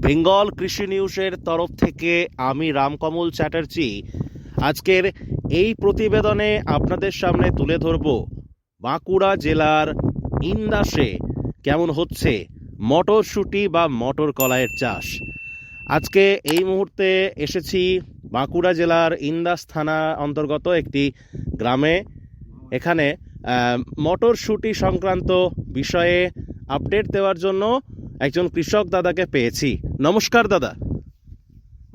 বেঙ্গল কৃষি নিউজের তরফ থেকে আমি রামকমল চ্যাটার্জি আজকের এই প্রতিবেদনে আপনাদের সামনে তুলে ধরব বাঁকুড়া জেলার ইন্দাসে কেমন হচ্ছে মটরশুঁটি বা মটর কলাইয়ের চাষ। আজকে এই মুহূর্তে এসেছি বাঁকুড়া জেলার ইন্দাস থানা অন্তর্গত একটি গ্রামে। এখানে মটরশুঁটি সংক্রান্ত বিষয়ে আপডেট দেওয়ার জন্য একজন কৃষক দাদাকে পেয়েছি। নমস্কার দাদা,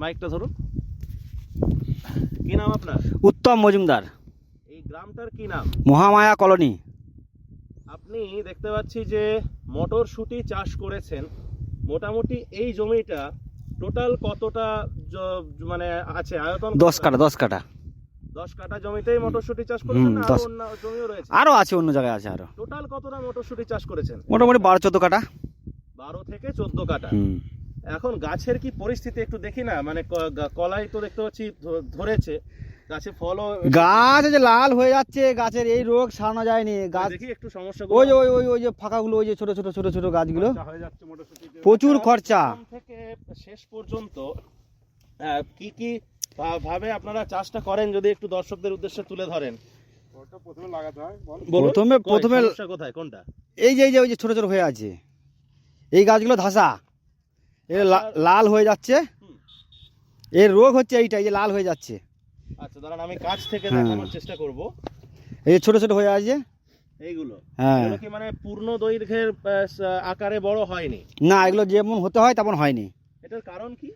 মাইকটা ধরুন। কি নাম আপনার? উত্তম মজুমদার। এই গ্রামটার কি নাম? মহামায়া কলোনি। আপনি দেখতে পাচ্ছি যে মটরশুঁটি চাষ করেছেন। মোটামুটি এই জমিটা টোটাল কতটা মানে আছে আয়তন? 10 কাঠা। 10 কাঠা জমিতেই মটরশুঁটি চাষ করেছেন না আরো অন্য জমিও রয়েছে? আরো আছে, অন্য জায়গায় আছে আরো। টোটাল কতটা মটরশুঁটি চাষ করেছেন? মোটামুটি 12-14 কাঠা। 12 থেকে 14 কাঠা। এখন গাছের কি পরিস্থিতি একটু দেখি না, মানে কলাই তো দেখতে পাচ্ছি ধরেছে, গাছে ফলও, গাছ যে লাল হয়ে যাচ্ছে, গাছের এই রোগ সারানো যায়নি। গাছ দেখি একটু সমস্যা। ওই যে ফাঁকাগুলো, ওই যে ছোট ছোট গাছগুলো প্রচুর খরচা। থেকে শেষ পর্যন্ত কি কি ভাবে আপনারা চাষটা করেন যদি একটু দর্শকদের উদ্দেশ্যে তুলে ধরেন। প্রথমে লাগাতে হয়, প্রথমে কোথায় কোনটা? এই যে ওই যে ছোট হয়ে আছে এই গাছগুলো ধাসা, এর লাল হয়ে যাচ্ছে। এর রোগ হচ্ছে এইটা, এই যে লাল হয়ে যাচ্ছে। আচ্ছা দাঁড়ান, আমি কাছ থেকে দেখানোর চেষ্টা করব। এই যে ছোট হয়ে আছে এইগুলো, হ্যাঁ, এগুলো কি মানে পূর্ণ দৈর্ঘ্যের আকারে বড় হয়নি? না, এগুলো যেমন হতে হয় তেমন হয়নি। এটার কারণ কি?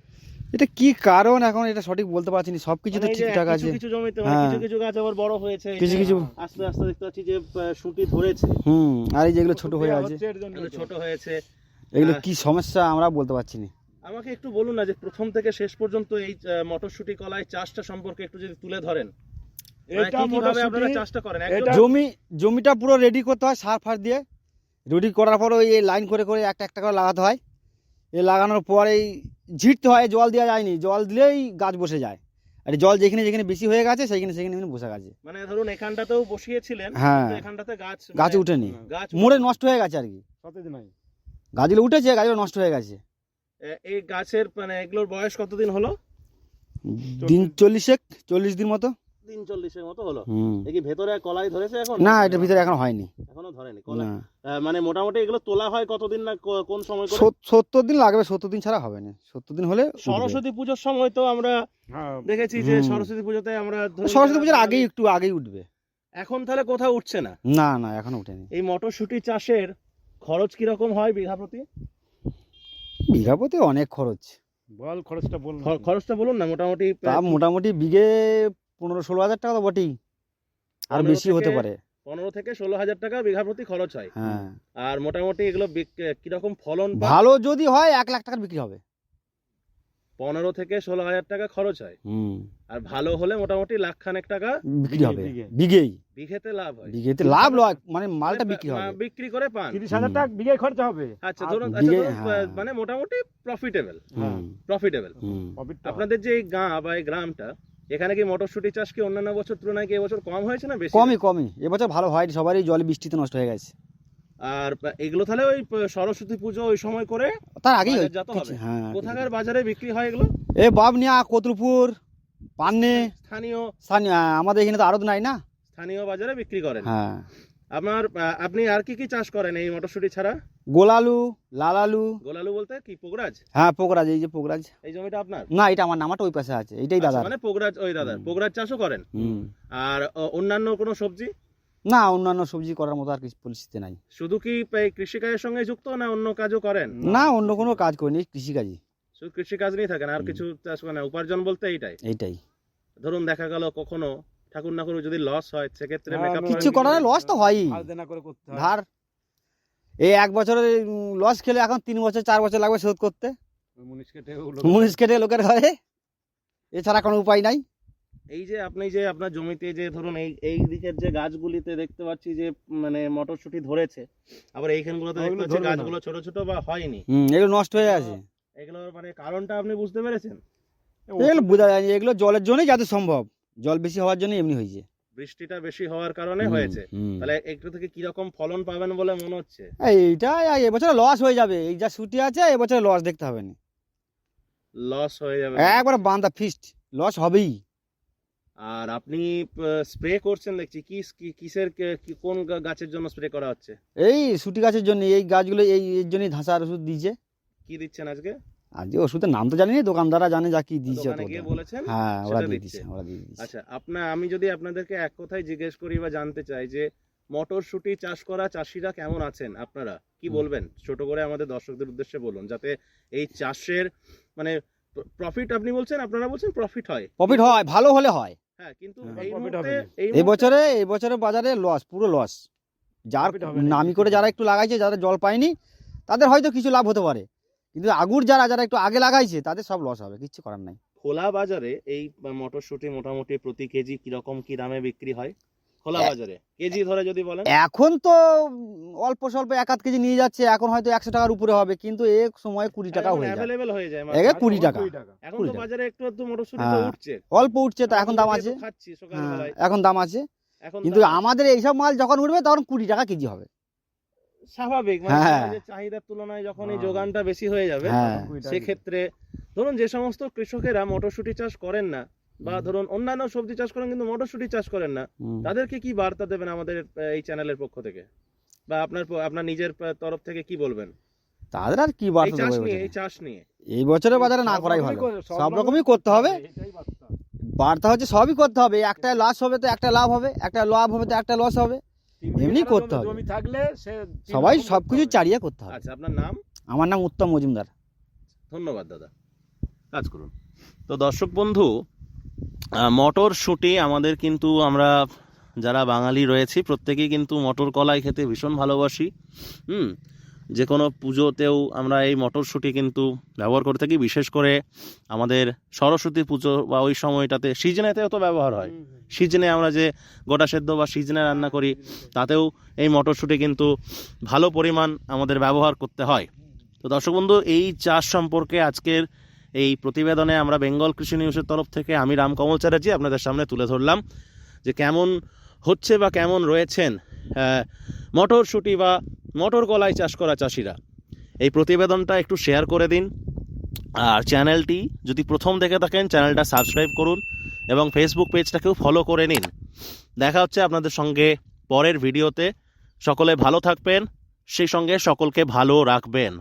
এটা কি কারণ এখন এটা সঠিক বলতে পারছি না। সবকিছু তো ঠিকঠাক আছে। কিছু জমিতে কিছু গাছ আবার বড় হয়েছে, কিছু আস্তে আস্তে দেখতে পাচ্ছি যে শুঁটি ধরেছে। আর এই যেগুলো ছোট হয়ে আছে, ছোট হয়েছে, এগুলো কি সমস্যা আমরা বলতে পারছি না। আমাকে একটু বলুন না যে প্রথম থেকে শেষ পর্যন্ত এই মটরশুঁটি কলাই চাষটা সম্পর্কে একটু যদি তুলে ধরেন। কিভাবে আপনারা চাষটা করেন? জমিটা পুরো রেডি করতে হয়, সার ফার দিয়ে রেডি করার পর ওই লাইন করে একটা করে লাগাতে হয়। এই লাগানোর পর এই ঝিঁটতে হয়, জল দেওয়া যায়নি, জল দিলেই গাছ বসে যায়। আর জল যেখানে বেশি হয়ে গেছে সেখানে বসে গেছে। মানে ধরুন এখানটাতেও বসিয়েছিলেন, হ্যাঁ, এখানটাতে গাছ উঠেনি, মোড়ে নষ্ট হয়ে গেছে আর কি। গাছগুলো উঠেছে, গাছগুলো নষ্ট হয়ে গেছে। এই গাছের মানে এগুলোর বয়স কতদিন হলো? দিন 40 দিন মতো। দিন 40-এর মতো হলো। এই কি ভেতরে কলাই ধরেছে এখন? না, এটার ভিতরে এখনো হয়নি, এখনো ধরেনি কলাই। মানে মোটামুটি এগুলো তোলা হয় কতদিন না কোন সময় করে? 70 দিন লাগবে। 70 দিন ছাড়া হবে না। 70 দিন হলে সরস্বতী পুজোর সময় তো আমরা দেখেছি যে সরস্বতী পুজোতে আমরা সরস্বতী পুজোর একটু আগেই উঠবে। এখন তাহলে কোথাও উঠছে না? না এখনো উঠেনি। এই মটরশুঁটি চাষের খরচ কি রকম হয় বিঘা প্রতি? বিঘা প্রতি অনেক খরচ। বল খরচটা বলুন না। মোটামুটি বিঘে 15-16 হাজার টাকা তো বটেই, আর বেশি হতে পারে। 15 থেকে 16 হাজার টাকা বিঘা প্রতি খরচ হয়। হ্যাঁ, আর মোটামুটি এগুলো কিরকম ফলন? ভালো যদি হয় 1 লাখ টাকার বিক্রি হবে। 15 থেকে 16 হাজার টাকা খরচ হয়, আর ভালো হলে মোটামুটি লাখ খানেক টাকা বিক্রি হবে। বিঘেতে লাভ হয়। বিঘেতে লাভ লয়, মানে মালটা বিক্রি হবে, বিক্রি করে পান 30,000 টাকা বিঘে খরচা হবে। আচ্ছা ধরুন, মানে মোটামুটি প্রফিটেবল। আপনাদের যে এই গ্রামটা, এখানে কি মটরশুঁটি চাষ কি অন্যান্য বছর তুলনায় কি এবছর কম হয়েছে না বেশি? কমই। এবছর ভালো হয়নি, সবারই জল বৃষ্টিতে নষ্ট হয়ে গেছে। আর এগুলো তাহলে ওই সরস্বতী পুজো ওই সময় করে তার আগেই কোথাকার বাজারে বিক্রি হয় এগুলো? বাবনিয়া, কতুলপুর, পান্নে, স্থানীয় আমাদের এখানে তো আড়ত নাই না, স্থানীয় বাজারে বিক্রি করেন। হ্যাঁ। আপনি আর কি চাষ করেন এই মটরশুঁটি ছাড়া? গোলালু, লাল আলু। গোলালু বলতে কি পোগরাজ? হ্যাঁ, পোগরাজ। এই যে পোগরাজ। এই জমিটা আপনার? না, এটা আমার নামাটা ওই পাশে আছে, এইটাই দাদা। মানে পোগরাজ ওই দাদা পোগরাজ চাষও করেন। আর অন্যান্য কোনো সবজি? না, অন্যান্য সবজি করার মতো আর কিছু পরিস্থিতি নাই। শুধু কি কৃষিকাজের সঙ্গে যুক্ত না অন্য কাজও করেন? না, অন্য কোনো কাজ করিনি, কৃষিকাজই। শুধু কৃষিকাজ নিয়ে থাকেন, আর কিছু চাষ করেন? উপার্জন বলতে এইটাই। ধরুন দেখা গেল কখনো ঠাকুর না করুক যদি লস হয়, সেক্ষেত্রে কিছু করার লস তো হয়ই। ধার এই 1 বছরের লস খেলে এখন 3 বছর 4 বছর লাগবে শোধ করতে। মুনিশ কেটে লোকের ঘরে, এছাড়া কোনো উপায় নাই। এই যে আপনি যে আপনার জমিতে যে ধরুন এই দিকের যে গাছগুলিতে দেখতে পাচ্ছি যে মানে মটরশুঁটি ধরেছে, আবার এইখানগুলোতে দেখতে পাচ্ছি গাছগুলো ছোট বা হয়নি, এগুলো নষ্ট হয়ে গেছে। এগুলোর মানে কারণটা আপনি বুঝতে পেরেছেন? এগুলো বোঝা যায়, এগুলো জলের জন্যই যত সম্ভব, জল বেশি হওয়ার জন্য এমনি হয়েছে। বৃষ্টিটা বেশি হওয়ার কারণে হয়েছে। তাহলে একটু থেকে কিরকম ফলন পাবেন বলে মনে হচ্ছে? এইটা এবছর লস হয়ে যাবে। এই যা ছুটি আছে এবছর লস দেখতে হবে না। লস হয়ে যাবে। একবার বান্দা ফিস্ট লস হবেই। আর আপনি স্প্রে করছেন দেখছি, কিসের কোন গাছের জন্য স্প্রে করা হচ্ছে? এই সুটি গাছের জন্য, এই গাছগুলো এর জন্যই ধাসার ওষুধ দিয়েছে। কি দিচ্ছেন আজকে? আজকে ওষুধের নাম তো জানি না, দোকানদাররা জানে যা কি দিয়েছে। দোকানে গিয়ে বলেছেন? হ্যাঁ, ওরা সেটা দিয়ে দিচ্ছে। দিচ্ছে, ওরা দিয়ে দিচ্ছে। আচ্ছা, আমি যদি আপনাদেরকে এক কথায় জিজ্ঞেস করি বা জানতে চাই যে মটরশুঁটি চাষ করা চাষিরা কেমন আছেন, আপনারা কি বলবেন? ছোট করে আমাদের দর্শকদের উদ্দেশ্যে বলুন, যাতে এই চাষের মানে প্রফিট, আপনি বলছেন, আপনারা বলছেন প্রফিট হয়, প্রফিট হয়, ভালো হলে হয়। হ্যাঁ, কিন্তু হ্যাঁ। এই Profit মুহূর্তে হবে না। এই বছরে বাজারে লস, পুরো লস। যার Profit হবে না, নামি করে যারা একটু লাগাইছে, যারা জল পায়নি, তাদের হয়তো কিছু লাভ হতে পারে, কিন্তু আগুর যারা একটু আগে লাগাইছে তাদের সব লস হবে, কিচ্ছু করার নাই। খোলা বাজারে এই মটরশুঁটি মোটামুটি প্রতি কেজি কিরকম কি দামে বিক্রি হয় খোলা বাজারে, কেজি ধরে যদি বলেন? এখন তো অল্প স্বল্প 1-8 কেজি নিয়ে যাচ্ছে, এখন হয়তো 100 টাকার উপরে হবে, কিন্তু এক সময় 20 টাকা হয়ে যায়। অ্যাভেলেবেল হয়ে যায় একে মাত্র। 20 টাকা। এখন 20 তো টাকা। বাজারে একটু মটরশুঁটি তো হ্যাঁ। উঠছে, অল্প উঠছে, তো এখন দাম আমি আছে। যেহেতু খাচ্ছি হ্যাঁ, সকালবেলায়, এখন দাম আছে, এখন কিন্তু দাম আমাদের এইসব মাল যখন উঠবে তখন 20 টাকা কেজি হবে। স্বাভাবিক, মানে হ্যাঁ। সমাজের চাহিদার তুলনায় যখন এই হ্যাঁ। যোগানটা বেশি হয়ে যাবে, হ্যাঁ। সেক্ষেত্রে ধরুন যে সমস্ত কৃষকেরা মটরশুঁটি চাষ করেন না, বা ধরুন অন্যান্য সবজি চাষ করেন কিন্তু মটরশুঁটি চাষ করেন না, তাদেরকে কি বার্তা দেবেন আমাদের এই চ্যানেলের পক্ষ থেকে, বা আপনার নিজের তরফ থেকে কি বলবেন তাদের আর কি এই বার্তা চাষ দেবো নিয়ে, এই এই চাষ নিয়ে? এই বছরের বাজারে না করাই ভালো, সব রকমই করতে হবে। বার্তা হচ্ছে সবই করতে হবে, একটা লস হবে তো একটা লাভ হবে, একটা লাভ হবে তো একটা লস হবে, এমনি করতে হবে। জমি থাকলে সে সবাই সবকিছু চালিয়ে করতে হবে। আচ্ছা, আপনার নাম? আমার নাম উত্তম মজুমদার। ধন্যবাদ দাদা, কাজ করুন। তো দর্শক বন্ধু, মটরশুঁটি আমাদের কিন্তু, আমরা যারা বাঙালি রয়েছি প্রত্যেকেই কিন্তু মটর কলাই খেতে ভীষণ ভালোবাসি। যে কোনো পুজোতেও আমরা এই মটরশুঁটি কিন্তু ব্যবহার করে থাকি, বিশেষ করে আমাদের সরস্বতী পুজো বা ওই সময়টাতে, সিজনেতেও তো ব্যবহার হয়। সিজনে আমরা যে গোটা সেদ্ধ বা সিজনে রান্না করি, তাতেও এই মটরশুঁটি কিন্তু ভালো পরিমাণ আমাদের ব্যবহার করতে হয়। তো দর্শক বন্ধু, এই চাষ সম্পর্কে আজকের এই প্রতিবেদনে আমরা বেঙ্গল কৃষি নিউজের তরফ থেকে আমি রামকমল চ্যাটার্জি আপনাদের সামনে তুলে ধরলাম যে কেমন হচ্ছে বা কেমন রয়েছেন মটরশুঁটি বা মটর কলাই চাষ করা চাষিরা। এই প্রতিবেদনটা একটু শেয়ার করে দিন, আর চ্যানেলটি যদি প্রথম দেখে থাকেন চ্যানেলটা সাবস্ক্রাইব করুন, এবং ফেসবুক পেজটাকেও ফলো করে নিন। দেখা হচ্ছে আপনাদের সঙ্গে পরের ভিডিওতে। সকলে ভালো থাকবেন, সেই সঙ্গে সকলকে ভালো রাখবেন।